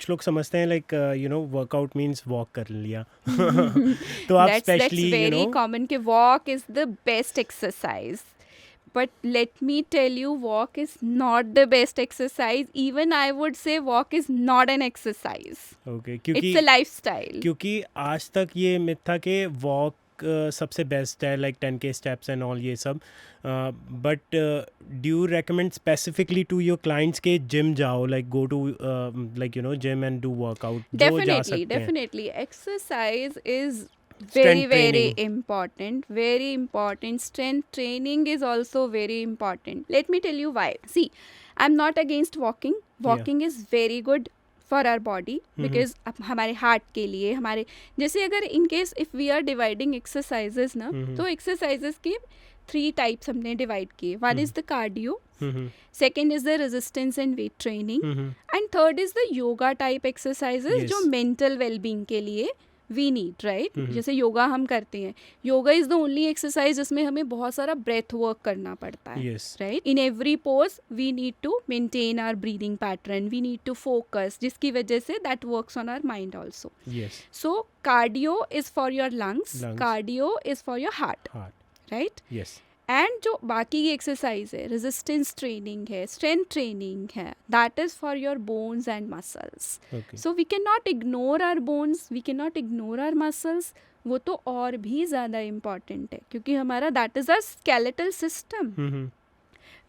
कुछ लोग समझते हैं लाइक वर्कआउट मीन्स वॉक कर लिया तो आप That's स्पेशली very common कि walk is the best exercise. But let me tell you, walk is not the best exercise. Even I would say walk is not an exercise. Okay It's a lifestyle. क्योंकि आज तक ये myth था कि walk सबसे best है like 10K steps and all ये सब but do you recommend specifically to your clients के जिम जाओ like go to like gym and do workout जो जा Definitely, सकते हैं definitely. Exercise is Strength very training. important. Very important. Strength training is also very important. Let me tell you why. See, I'm not against walking. Walking is very good for our body because अब हमारे heart के लिए हमारे जैसे अगर in case if we are dividing exercises ना तो exercises के 3 टाइप्स हमने डिवाइड किए. One is the cardio, second is the resistance and weight training and third is the yoga type exercises Yes. जो मेंटल वेलबींग के लिए वी नीड राइट. जैसे योगा हम करते हैं, yoga is the only exercise जिसमें हमें बहुत सारा ब्रेथ वर्क करना पड़ता है. Yes. Right, in every pose we need to maintain our breathing pattern, we need to focus, जिसकी वजह से that works on our mind also. Yes. So cardio is for your lungs, Lungs. Cardio is for your heart, Heart. Right. Yes. And जो बाकी की exercise है, resistance training है, strength training है, that is for your bones and muscles. Okay. So we can not ignore our bones, we can not ignore our muscles. वो तो और भी ज़्यादा इम्पॉर्टेंट है क्योंकि हमारा that is our skeletal system.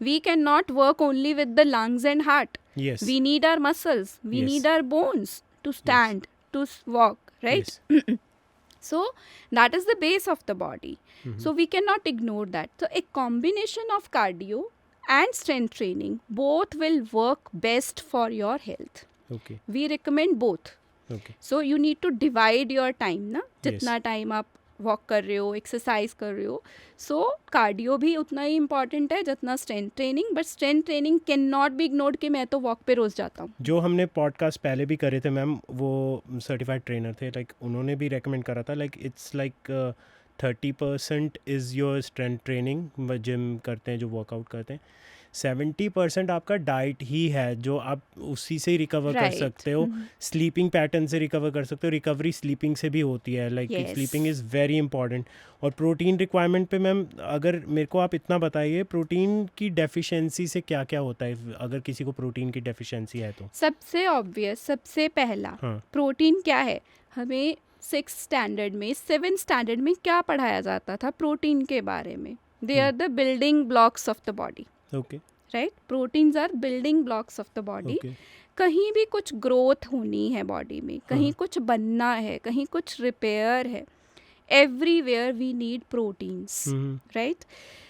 We can not work only with the lungs and heart. Yes. We need our muscles, we Yes. need our bones to stand, to walk, right? Yes. So that is the base of the body. So we cannot ignore that. So a combination of cardio and strength training both will work best for your health. Okay. We recommend both. Okay. So you need to divide your time ना, Yes. जितना time आप walk कर रहे हो, exercise कर रहे हो. सो cardio भी उतना ही इम्पॉर्टेंट है जितना strength training, but strength training can not be ignored कि मैं तो वॉक पे रोज जाता हूँ. जो हमने पॉडकास्ट पहले भी करे थे मैम, वो सर्टिफाइड ट्रेनर थे, लाइक उन्होंने भी रेकमेंड करा था like it's like 30% is your strength training gym करते हैं जो वर्कआउट करते हैं, 70% आपका डाइट ही है जो आप उसी से ही रिकवर कर Right. सकते हो. स्लीपिंग पैटर्न से रिकवर कर सकते हो, रिकवरी स्लीपिंग से भी होती है, like Yes. Sleeping is very important. और प्रोटीन रिक्वायरमेंट पे मैम अगर मेरे को आप इतना बताइए, प्रोटीन की डेफिशिएंसी से क्या क्या होता है अगर किसी को प्रोटीन की डेफिशिएंसी है तो? सबसे ऑब्वियस, सबसे पहला, हाँ. प्रोटीन क्या है. हमें 6th स्टैंडर्ड में, 7th स्टैंडर्ड में क्या पढ़ाया जाता था प्रोटीन के बारे में? They are the building blocks of the body, okay. Right. Proteins are building blocks of the body. Okay. कहीं भी कुछ ग्रोथ होनी है बॉडी में, कहीं हाँ. कुछ बनना है, कहीं कुछ रिपेयर है, everywhere we need proteins, right.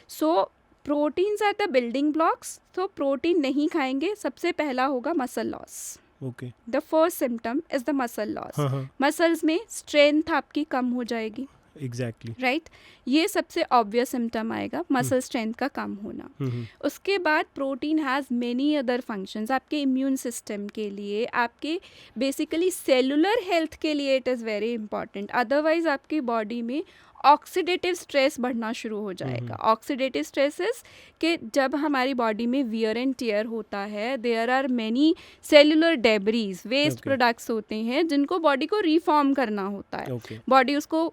So proteins are the building blocks. तो प्रोटीन नहीं खाएंगे, सबसे पहला होगा muscle loss. Okay. The first symptom is the muscle loss. हाँ हाँ मसल्स में स्ट्रेंथ आपकी कम हो जाएगी, एग्जैक्टली. राइट. ये सबसे ऑब्वियस सिम्टम आएगा, मसल स्ट्रेंथ का कम होना. उसके बाद protein has many other functions. आपके इम्यून सिस्टम के लिए, आपके बेसिकली सेलुलर हेल्थ के लिए it is very important. Otherwise आपकी बॉडी में ऑक्सीडेटिव स्ट्रेस बढ़ना शुरू हो जाएगा. ऑक्सीडेटिव स्ट्रेसेस कि जब हमारी बॉडी में वियर एंड टियर होता है, there are many cellular debris, waste Okay. Products होते हैं जिनको बॉडी को रिफॉर्म करना होता है. ओके. बॉडी उसको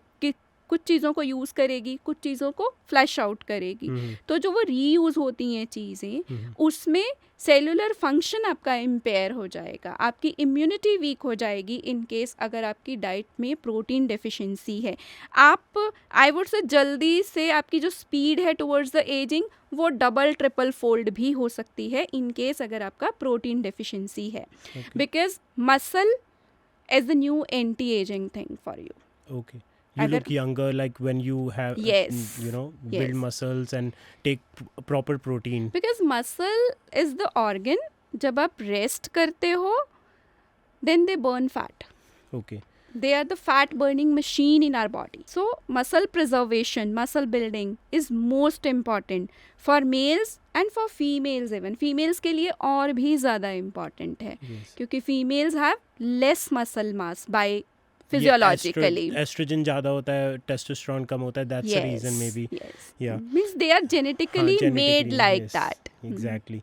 कुछ चीज़ों को यूज़ करेगी, कुछ चीज़ों को फ्लैश आउट करेगी. तो जो वो रीयूज़ होती हैं चीज़ें, उसमें सेलुलर फंक्शन आपका इम्पेयर हो जाएगा, आपकी इम्यूनिटी वीक हो जाएगी इन केस अगर आपकी डाइट में प्रोटीन डेफिशिएंसी है. आप आई वुड से जल्दी से आपकी जो स्पीड है टुवर्ड्स द एजिंग वो डबल ट्रिपल फोल्ड भी हो सकती है इन केस अगर आपका प्रोटीन डेफिशिएंसी है. Because muscle is the new anti ageing thing for you. Okay. You अगर- look younger like when you have Yes. build Yes. muscles and take proper protein. Because muscle is the organ, जब आप rest करते हो then they burn fat. Okay. They are the fat burning machine in our body. So muscle preservation, muscle building is most important for males and for females even. Females के लिए और भी ज़्यादा important है Yes. क्योंकि females have less muscle mass by physiologically. Estrogen ज़्यादा होता है, testosterone कम होता है. That's the reason maybe. Yes. Yeah. Means they are genetically हाँ, made genetically, like yes, that. Exactly.